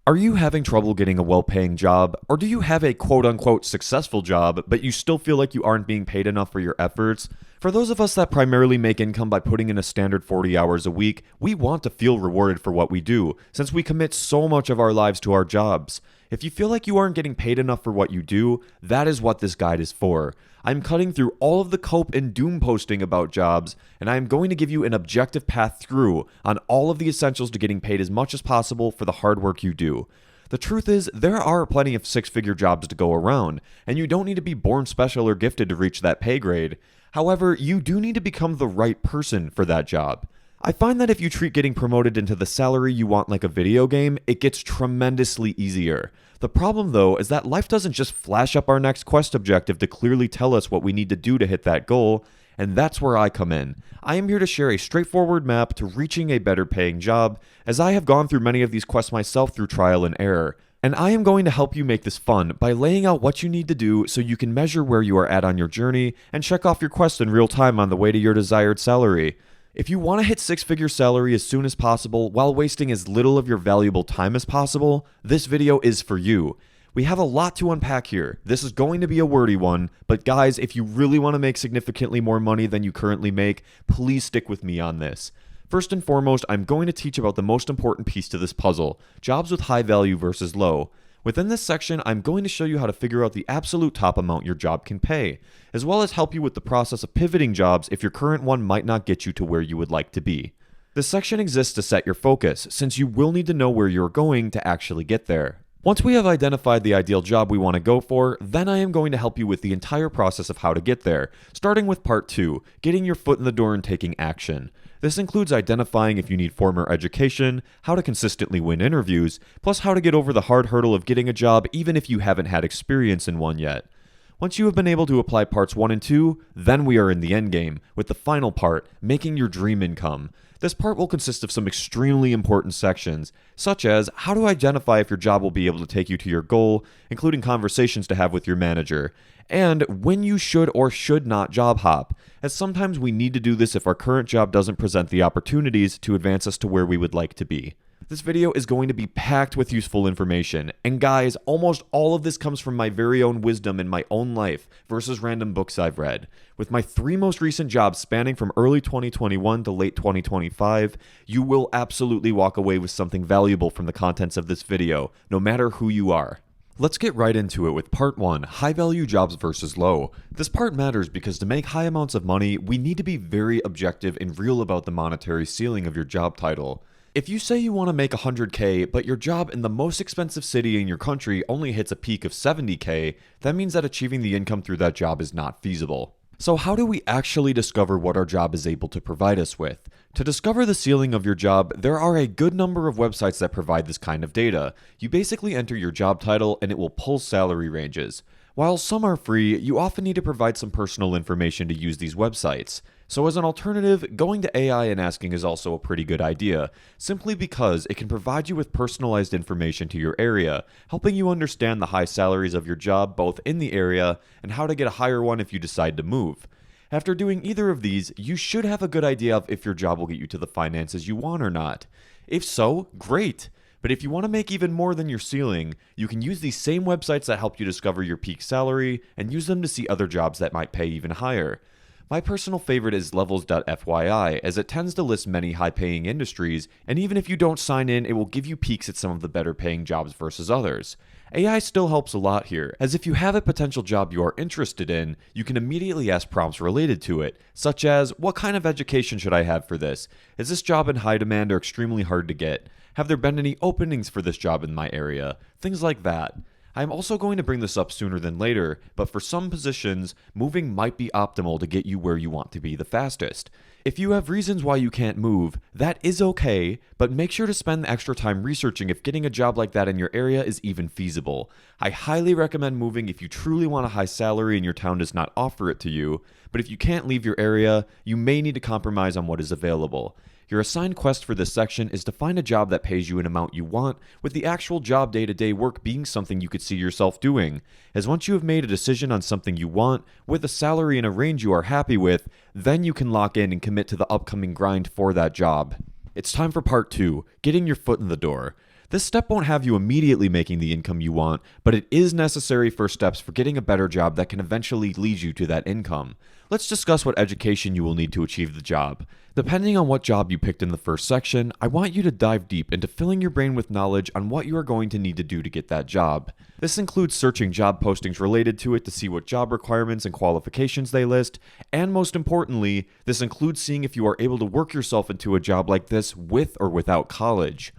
Are you having trouble getting a well-paying job, or do you have a quote-unquote successful job, but you still feel like you aren't being paid enough for your efforts? For those of us that primarily make income by putting in a standard 40 hours a week, we want to feel rewarded for what we do, since we commit so much of our lives to our jobs. If you feel like you aren't getting paid enough for what you do, that is what this guide is for. I'm cutting through all of the cope and doom posting about jobs, and I am going to give you an objective path through on all of the essentials to getting paid as much as possible for the hard work you do. The truth is, there are plenty of six-figure jobs to go around, and you don't need to be born special or gifted to reach that pay grade. However, you do need to become the right person for that job. I find that if you treat getting promoted into the salary you want like a video game, it gets tremendously easier. The problem though is that life doesn't just flash up our next quest objective to clearly tell us what we need to do to hit that goal, and that's where I come in. I am here to share a straightforward map to reaching a better paying job, as I have gone through many of these quests myself through trial and error. And I am going to help you make this fun by laying out what you need to do so you can measure where you are at on your journey and check off your quest in real time on the way to your desired salary. If you want to hit six-figure salary as soon as possible while wasting as little of your valuable time as possible, this video is for you. We have a lot to unpack here. This is going to be a wordy one, but guys, if you really want to make significantly more money than you currently make, please stick with me on this. First and foremost, I'm going to teach about the most important piece to this puzzle, jobs with high value versus low. Within this section, I'm going to show you how to figure out the absolute top amount your job can pay, as well as help you with the process of pivoting jobs if your current one might not get you to where you would like to be. This section exists to set your focus, since you will need to know where you're going to actually get there. Once we have identified the ideal job we want to go for, then I am going to help you with the entire process of how to get there, starting with part 2, getting your foot in the door and taking action. This includes identifying if you need formal education, how to consistently win interviews, plus how to get over the hard hurdle of getting a job even if you haven't had experience in one yet. Once you have been able to apply parts 1 and 2, then we are in the end game, with the final part, making your dream income. This part will consist of some extremely important sections, such as how to identify if your job will be able to take you to your goal, including conversations to have with your manager, and when you should or should not job hop, as sometimes we need to do this if our current job doesn't present the opportunities to advance us to where we would like to be. This video is going to be packed with useful information, and guys, almost all of this comes from my very own wisdom in my own life versus random books I've read. With my 3 most recent jobs spanning from early 2021 to late 2025, you will absolutely walk away with something valuable from the contents of this video, no matter who you are. Let's get right into it with part 1, high value jobs versus low. This part matters because to make high amounts of money, we need to be very objective and real about the monetary ceiling of your job title. If you say you want to make 100K, but your job in the most expensive city in your country only hits a peak of 70K, that means that achieving the income through that job is not feasible. So how do we actually discover what our job is able to provide us with? To discover the ceiling of your job, there are a good number of websites that provide this kind of data. You basically enter your job title and it will pull salary ranges. While some are free, you often need to provide some personal information to use these websites. So as an alternative, going to AI and asking is also a pretty good idea, simply because it can provide you with personalized information to your area, helping you understand the high salaries of your job both in the area and how to get a higher one if you decide to move. After doing either of these, you should have a good idea of if your job will get you to the finances you want or not. If so, great! But if you want to make even more than your ceiling, you can use these same websites that help you discover your peak salary and use them to see other jobs that might pay even higher. My personal favorite is levels.fyi, as it tends to list many high-paying industries, and even if you don't sign in, it will give you peaks at some of the better-paying jobs versus others. AI still helps a lot here, as if you have a potential job you are interested in, you can immediately ask prompts related to it, such as, what kind of education should I have for this? Is this job in high demand or extremely hard to get? Have there been any openings for this job in my area? Things like that. I'm also going to bring this up sooner than later, but for some positions, moving might be optimal to get you where you want to be the fastest. If you have reasons why you can't move, that is okay, but make sure to spend the extra time researching if getting a job like that in your area is even feasible. I highly recommend moving if you truly want a high salary and your town does not offer it to you, but if you can't leave your area, you may need to compromise on what is available. Your assigned quest for this section is to find a job that pays you an amount you want, with the actual job day-to-day work being something you could see yourself doing, as once you have made a decision on something you want, with a salary in a range you are happy with, then you can lock in and commit to the upcoming grind for that job. It's time for part 2, getting your foot in the door. This step won't have you immediately making the income you want, but it is necessary first steps for getting a better job that can eventually lead you to that income. Let's discuss what education you will need to achieve the job. Depending on what job you picked in the first section, I want you to dive deep into filling your brain with knowledge on what you are going to need to do to get that job. This includes searching job postings related to it to see what job requirements and qualifications they list, and most importantly, this includes seeing if you are able to work yourself into a job like this with or without college.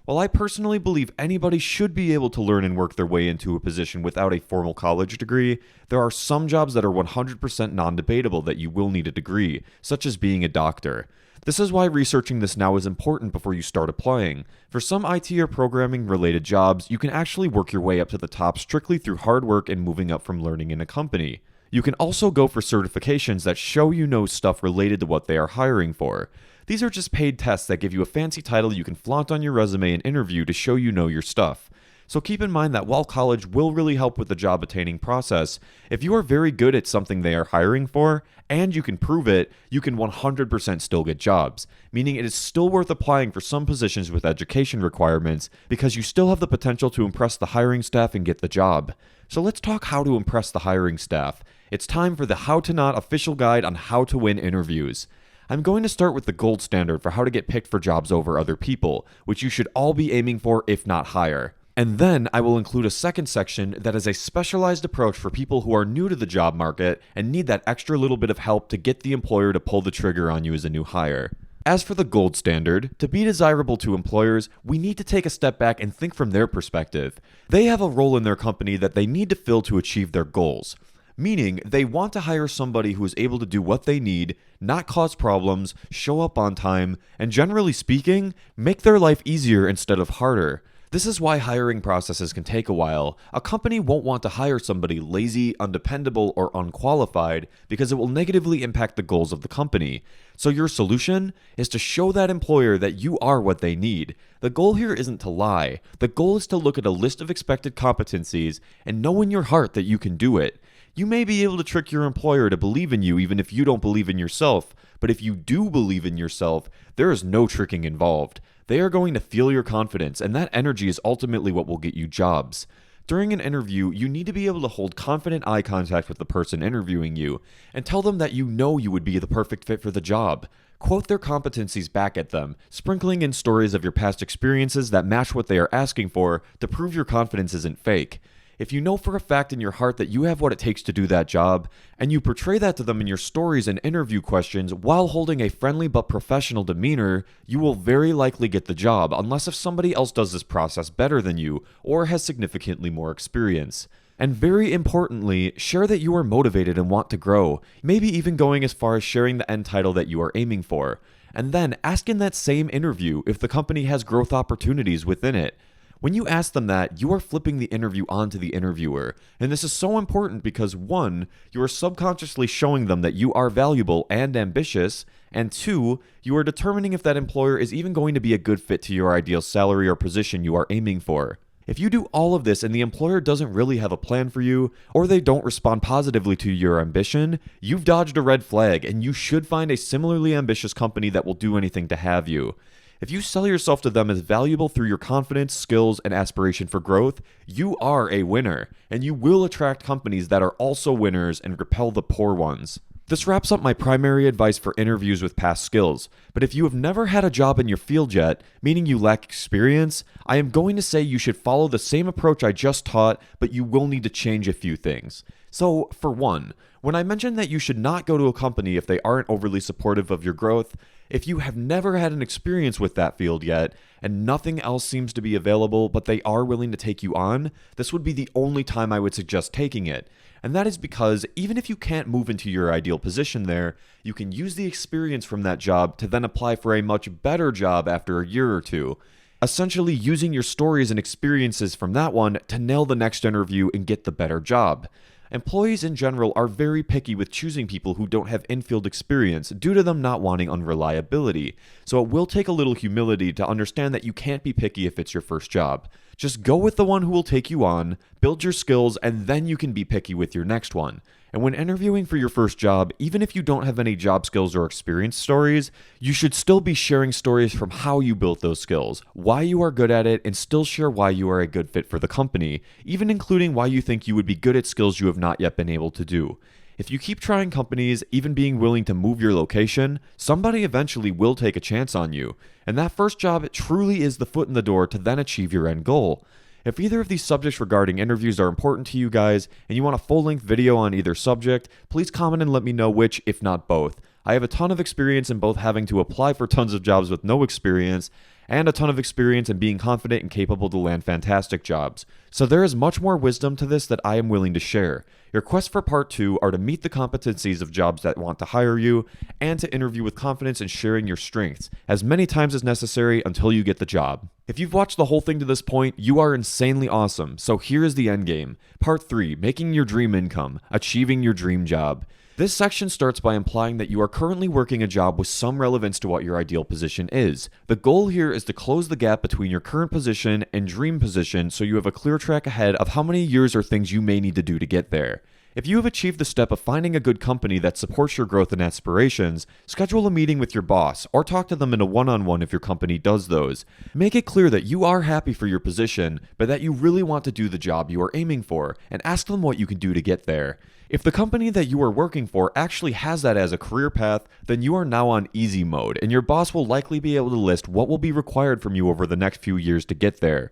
While I personally believe anybody should be able to learn and work their way into a position without a formal college degree, there are some jobs that are 100% non-debatable that you will need a degree, such as being a doctor. This is why researching this now is important before you start applying. For some IT or programming related jobs, you can actually work your way up to the top strictly through hard work and moving up from learning in a company. You can also go for certifications that show you know stuff related to what they are hiring for. These are just paid tests that give you a fancy title you can flaunt on your resume and interview to show you know your stuff. So keep in mind that while college will really help with the job attaining process, if you are very good at something they are hiring for, and you can prove it, you can 100% still get jobs, meaning it is still worth applying for some positions with education requirements because you still have the potential to impress the hiring staff and get the job. So let's talk how to impress the hiring staff. It's time for the How to Not official guide on how to win interviews. I'm going to start with the gold standard for how to get picked for jobs over other people, which you should all be aiming for if not higher. And then I will include a second section that is a specialized approach for people who are new to the job market and need that extra little bit of help to get the employer to pull the trigger on you as a new hire. As for the gold standard, to be desirable to employers, we need to take a step back and think from their perspective. They have a role in their company that they need to fill to achieve their goals. Meaning, they want to hire somebody who is able to do what they need, not cause problems, show up on time, and generally speaking, make their life easier instead of harder. This is why hiring processes can take a while. A company won't want to hire somebody lazy, undependable, or unqualified because it will negatively impact the goals of the company. So your solution is to show that employer that you are what they need. The goal here isn't to lie. The goal is to look at a list of expected competencies and know in your heart that you can do it. You may be able to trick your employer to believe in you even if you don't believe in yourself, but if you do believe in yourself, there is no tricking involved. They are going to feel your confidence, and that energy is ultimately what will get you jobs. During an interview, you need to be able to hold confident eye contact with the person interviewing you, and tell them that you know you would be the perfect fit for the job. Quote their competencies back at them, sprinkling in stories of your past experiences that match what they are asking for to prove your confidence isn't fake. If you know for a fact in your heart that you have what it takes to do that job, and you portray that to them in your stories and interview questions while holding a friendly but professional demeanor, you will very likely get the job, unless if somebody else does this process better than you or has significantly more experience. And very importantly, share that you are motivated and want to grow, maybe even going as far as sharing the end title that you are aiming for. And then ask in that same interview if the company has growth opportunities within it. When you ask them that, you are flipping the interview onto the interviewer. And this is so important because 1, you are subconsciously showing them that you are valuable and ambitious, and 2, you are determining if that employer is even going to be a good fit to your ideal salary or position you are aiming for. If you do all of this and the employer doesn't really have a plan for you, or they don't respond positively to your ambition, you've dodged a red flag and you should find a similarly ambitious company that will do anything to have you. If you sell yourself to them as valuable through your confidence, skills, and aspiration for growth, you are a winner, and you will attract companies that are also winners and repel the poor ones. This wraps up my primary advice for interviews with past skills, but if you have never had a job in your field yet, meaning you lack experience, I am going to say you should follow the same approach I just taught, but you will need to change a few things. So, for one, when I mentioned that you should not go to a company if they aren't overly supportive of your growth, if you have never had an experience with that field yet, and nothing else seems to be available but they are willing to take you on, this would be the only time I would suggest taking it. And that is because even if you can't move into your ideal position there, you can use the experience from that job to then apply for a much better job after a year or two. Essentially using your stories and experiences from that one to nail the next interview and get the better job. Employees in general are very picky with choosing people who don't have in-field experience due to them not wanting unreliability, so it will take a little humility to understand that you can't be picky if it's your first job. Just go with the one who will take you on, build your skills, and then you can be picky with your next one. And when interviewing for your first job, even if you don't have any job skills or experience stories, you should still be sharing stories from how you built those skills, why you are good at it, and still share why you are a good fit for the company, even including why you think you would be good at skills you have not yet been able to do. If you keep trying companies, even being willing to move your location, somebody eventually will take a chance on you. And that first job truly is the foot in the door to then achieve your end goal. If either of these subjects regarding interviews are important to you guys, and you want a full-length video on either subject, please comment and let me know which, if not both. I have a ton of experience in both having to apply for tons of jobs with no experience, and a ton of experience in being confident and capable to land fantastic jobs. So there is much more wisdom to this that I am willing to share. Your quests for part 2 are to meet the competencies of jobs that want to hire you, and to interview with confidence and sharing your strengths, as many times as necessary until you get the job. If you've watched the whole thing to this point, you are insanely awesome, so here is the end game. Part 3, making your dream income, achieving your dream job. This section starts by implying that you are currently working a job with some relevance to what your ideal position is. The goal here is to close the gap between your current position and dream position so you have a clear track ahead of how many years or things you may need to do to get there. If you have achieved the step of finding a good company that supports your growth and aspirations, schedule a meeting with your boss or talk to them in a one-on-one if your company does those. Make it clear that you are happy for your position, but that you really want to do the job you are aiming for, and ask them what you can do to get there. If the company that you are working for actually has that as a career path, then you are now on easy mode, and your boss will likely be able to list what will be required from you over the next few years to get there.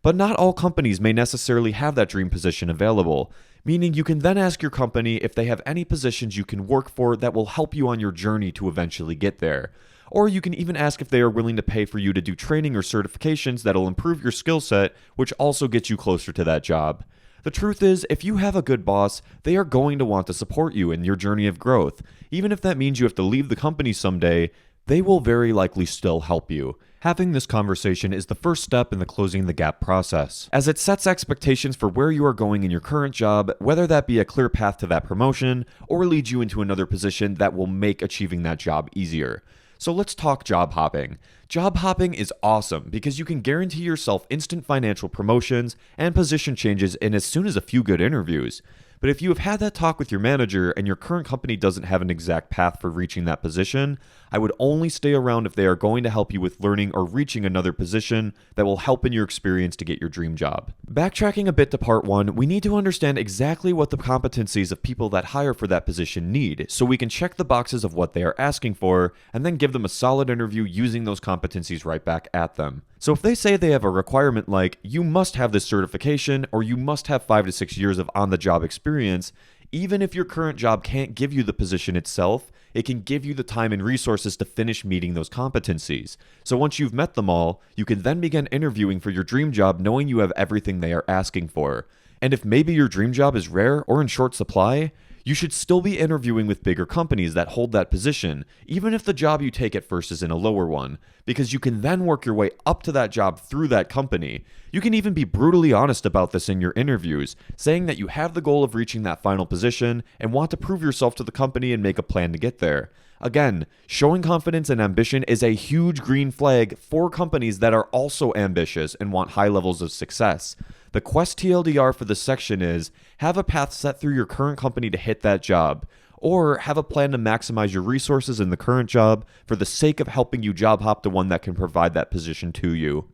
But not all companies may necessarily have that dream position available, meaning you can then ask your company if they have any positions you can work for that will help you on your journey to eventually get there. Or you can even ask if they are willing to pay for you to do training or certifications that'll improve your skill set, which also gets you closer to that job. The truth is, if you have a good boss, they are going to want to support you in your journey of growth. Even if that means you have to leave the company someday, they will very likely still help you. Having this conversation is the first step in the closing the gap process, as it sets expectations for where you are going in your current job, whether that be a clear path to that promotion, or lead you into another position that will make achieving that job easier. So let's talk job hopping. Job hopping is awesome because you can guarantee yourself instant financial promotions and position changes in as soon as a few good interviews. But if you have had that talk with your manager and your current company doesn't have an exact path for reaching that position, I would only stay around if they are going to help you with learning or reaching another position that will help in your experience to get your dream job. Backtracking a bit to part 1, we need to understand exactly what the competencies of people that hire for that position need, so we can check the boxes of what they are asking for, and then give them a solid interview using those competencies right back at them. So if they say they have a requirement like, you must have this certification, or you must have 5 to 6 years of on-the-job experience, even if your current job can't give you the position itself, it can give you the time and resources to finish meeting those competencies. So once you've met them all, you can then begin interviewing for your dream job knowing you have everything they are asking for. And if maybe your dream job is rare or in short supply, you should still be interviewing with bigger companies that hold that position, even if the job you take at first is in a lower one, because you can then work your way up to that job through that company. You can even be brutally honest about this in your interviews, saying that you have the goal of reaching that final position and want to prove yourself to the company and make a plan to get there. Again, showing confidence and ambition is a huge green flag for companies that are also ambitious and want high levels of success. The quest TLDR for this section is, have a path set through your current company to hit that job, or have a plan to maximize your resources in the current job for the sake of helping you job hop to one that can provide that position to you.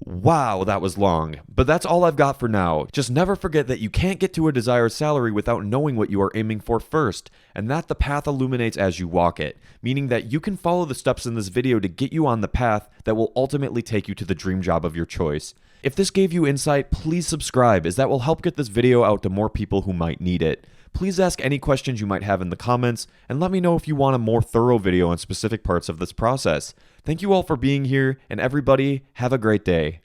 Wow, that was long, but that's all I've got for now. Just never forget that you can't get to a desired salary without knowing what you are aiming for first, and that the path illuminates as you walk it, meaning that you can follow the steps in this video to get you on the path that will ultimately take you to the dream job of your choice. If this gave you insight, please subscribe, as that will help get this video out to more people who might need it. Please ask any questions you might have in the comments, and let me know if you want a more thorough video on specific parts of this process. Thank you all for being here, and everybody, have a great day.